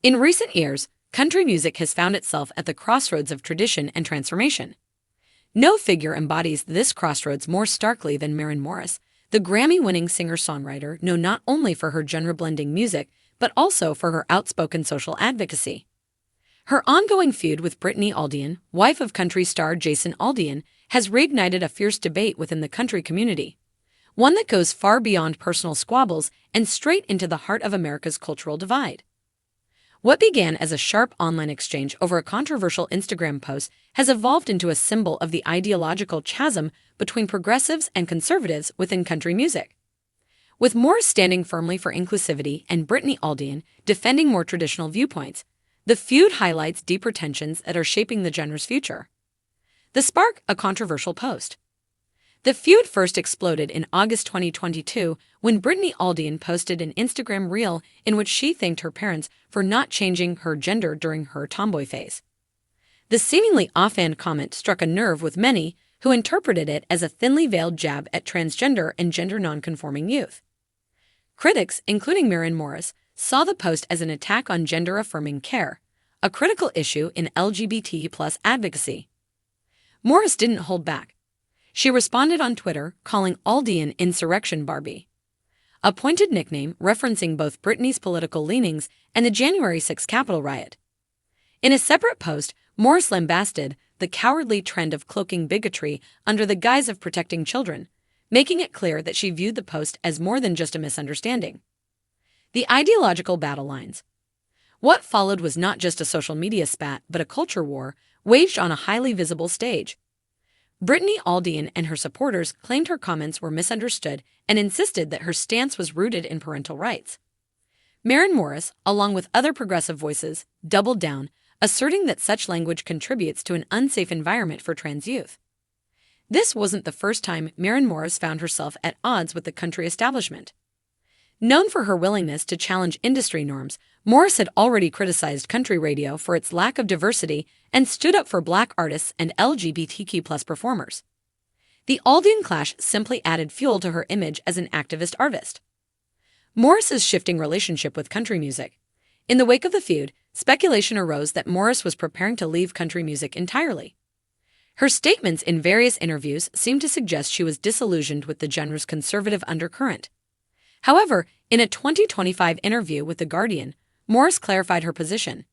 In recent years, country music has found itself at the crossroads of tradition and transformation. No figure embodies this crossroads more starkly than Maren Morris, the Grammy-winning singer-songwriter known not only for her genre-blending music, but also for her outspoken social advocacy. Her ongoing feud with Brittany Aldean, wife of country star Jason Aldean, has reignited a fierce debate within the country community, one that goes far beyond personal squabbles and straight into the heart of America's cultural divide. What began as a sharp online exchange over a controversial Instagram post has evolved into a symbol of the ideological chasm between progressives and conservatives within country music. With Morris standing firmly for inclusivity and Brittany Aldean defending more traditional viewpoints, the feud highlights deeper tensions that are shaping the genre's future. The spark, a controversial post. The feud first exploded in August 2022 when Brittany Aldean posted an Instagram reel in which she thanked her parents for not changing her gender during her tomboy phase. The seemingly offhand comment struck a nerve with many who interpreted it as a thinly veiled jab at transgender and gender nonconforming youth. Critics, including Maren Morris, saw the post as an attack on gender-affirming care, a critical issue in LGBT+ advocacy. Morris didn't hold back. She responded on Twitter, calling Aldean Insurrection Barbie, a pointed nickname referencing both Brittany's political leanings and the January 6 Capitol riot. In a separate post, Morris lambasted the cowardly trend of cloaking bigotry under the guise of protecting children, making it clear that she viewed the post as more than just a misunderstanding. The ideological battle lines. What followed was not just a social media spat, but a culture war waged on a highly visible stage. Brittany Aldean and her supporters claimed her comments were misunderstood and insisted that her stance was rooted in parental rights. Maren Morris, along with other progressive voices, doubled down, asserting that such language contributes to an unsafe environment for trans youth. This wasn't the first time Maren Morris found herself at odds with the country establishment. Known for her willingness to challenge industry norms, Morris had already criticized country radio for its lack of diversity and stood up for Black artists and LGBTQ+ performers. The Aldean clash simply added fuel to her image as an activist artist. Morris's shifting relationship with country music. In the wake of the feud, speculation arose that Morris was preparing to leave country music entirely. Her statements in various interviews seemed to suggest she was disillusioned with the genre's conservative undercurrent. However, in a 2025 interview with The Guardian, Morris clarified her position.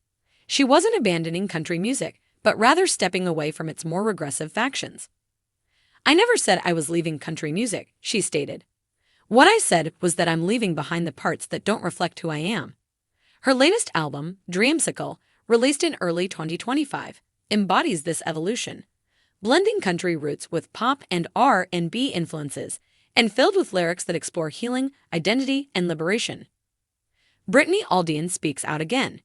She wasn't abandoning country music, but rather stepping away from its more regressive factions. "I never said I was leaving country music," she stated. "What I said was that I'm leaving behind the parts that don't reflect who I am." Her latest album, Dreamsicle, released in early 2025, embodies this evolution, blending country roots with pop and R&B influences, and filled with lyrics that explore healing, identity, and liberation. Brittany Aldean speaks out again.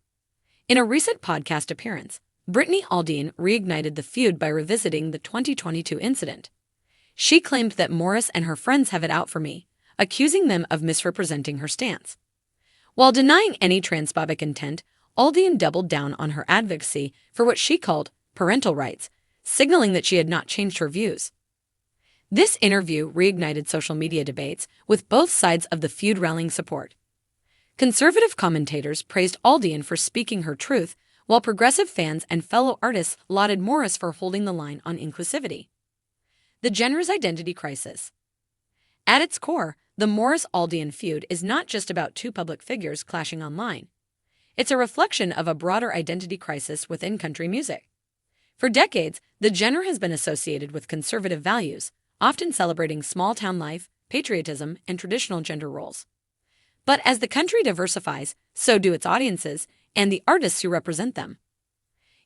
In a recent podcast appearance, Brittany Aldean reignited the feud by revisiting the 2022 incident. She claimed that Morris and her friends have it out for me, accusing them of misrepresenting her stance. While denying any transphobic intent, Aldean doubled down on her advocacy for what she called parental rights, signaling that she had not changed her views. This interview reignited social media debates, with both sides of the feud rallying support. Conservative commentators praised Aldean for speaking her truth, while progressive fans and fellow artists lauded Morris for holding the line on inclusivity. The genre's identity crisis. At its core, the Morris-Aldean feud is not just about two public figures clashing online. It's a reflection of a broader identity crisis within country music. For decades, the genre has been associated with conservative values, often celebrating small-town life, patriotism, and traditional gender roles. But as the country diversifies, so do its audiences and the artists who represent them.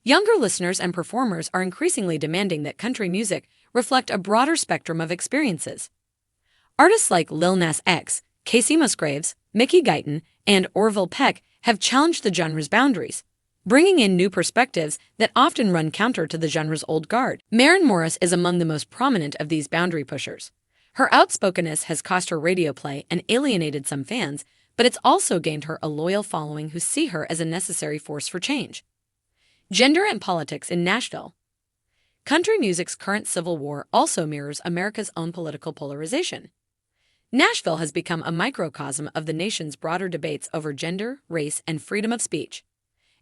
Younger listeners and performers are increasingly demanding that country music reflect a broader spectrum of experiences. Artists like Lil Nas X, Casey Musgraves, Mickey Guyton, and Orville Peck have challenged the genre's boundaries, bringing in new perspectives that often run counter to the genre's old guard. Maren Morris is among the most prominent of these boundary pushers. Her outspokenness has cost her radio play and alienated some fans, but it's also gained her a loyal following who see her as a necessary force for change. Gender and politics in Nashville. Country music's current civil war also mirrors America's own political polarization. Nashville has become a microcosm of the nation's broader debates over gender, race, and freedom of speech.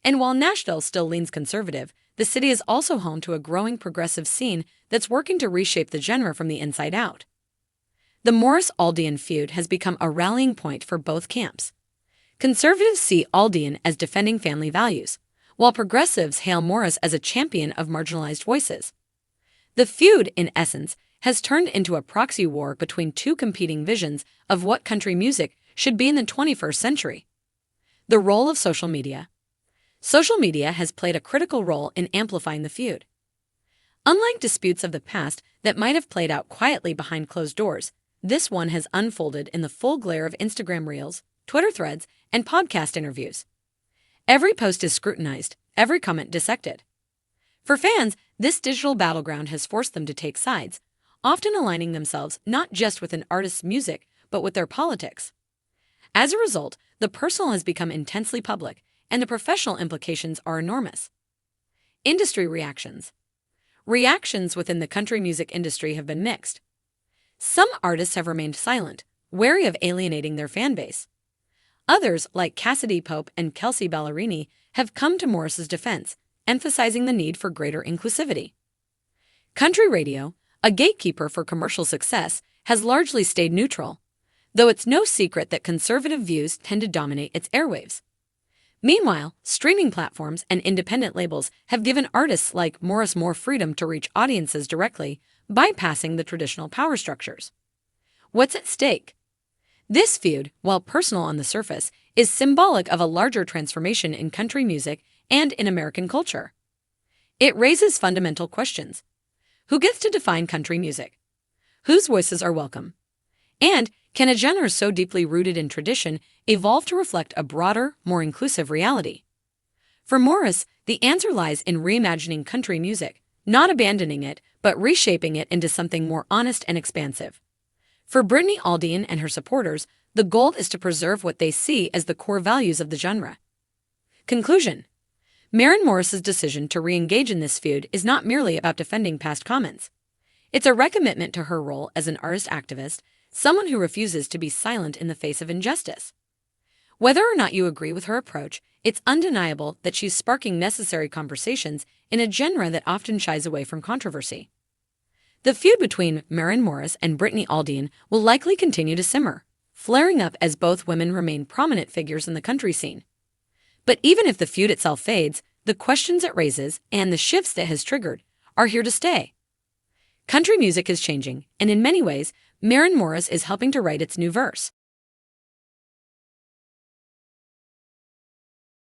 And while Nashville still leans conservative, the city is also home to a growing progressive scene that's working to reshape the genre from the inside out. The Morris-Aldian feud has become a rallying point for both camps. Conservatives see Aldian as defending family values, while progressives hail Morris as a champion of marginalized voices. The feud, in essence, has turned into a proxy war between two competing visions of what country music should be in the 21st century. The role of social media. Social media has played a critical role in amplifying the feud. Unlike disputes of the past that might have played out quietly behind closed doors, this one has unfolded in the full glare of Instagram Reels, Twitter threads, and podcast interviews. Every post is scrutinized, every comment dissected. For fans, this digital battleground has forced them to take sides, often aligning themselves not just with an artist's music, but with their politics. As a result, the personal has become intensely public, and the professional implications are enormous. Industry reactions. Reactions within the country music industry have been mixed. Some artists have remained silent, wary of alienating their fan base. Others, like Cassidy Pope and Kelsey Ballerini, have come to Morris's defense, emphasizing the need for greater inclusivity. Country radio, a gatekeeper for commercial success, has largely stayed neutral, though it's no secret that conservative views tend to dominate its airwaves. Meanwhile, streaming platforms and independent labels have given artists like Morris more freedom to reach audiences directly, bypassing the traditional power structures. What's at stake? This feud, while personal on the surface, is symbolic of a larger transformation in country music and in American culture. It raises fundamental questions. Who gets to define country music? Whose voices are welcome? And can a genre so deeply rooted in tradition evolve to reflect a broader, more inclusive reality? For Morris, the answer lies in reimagining country music, not abandoning it, but reshaping it into something more honest and expansive. For Brittany Aldian and her supporters, the goal is to preserve what they see as the core values of the genre. Conclusion. Maren Morris's decision to re-engage in this feud is not merely about defending past comments. It's a recommitment to her role as an artist activist, someone who refuses to be silent in the face of injustice. Whether or not you agree with her approach, it's undeniable that she's sparking necessary conversations in a genre that often shies away from controversy. The feud between Maren Morris and Brittany Aldian will likely continue to simmer, flaring up as both women remain prominent figures in the country scene. But even if the feud itself fades, the questions it raises and the shifts it has triggered are here to stay. Country music is changing, and in many ways, Maren Morris is helping to write its new verse.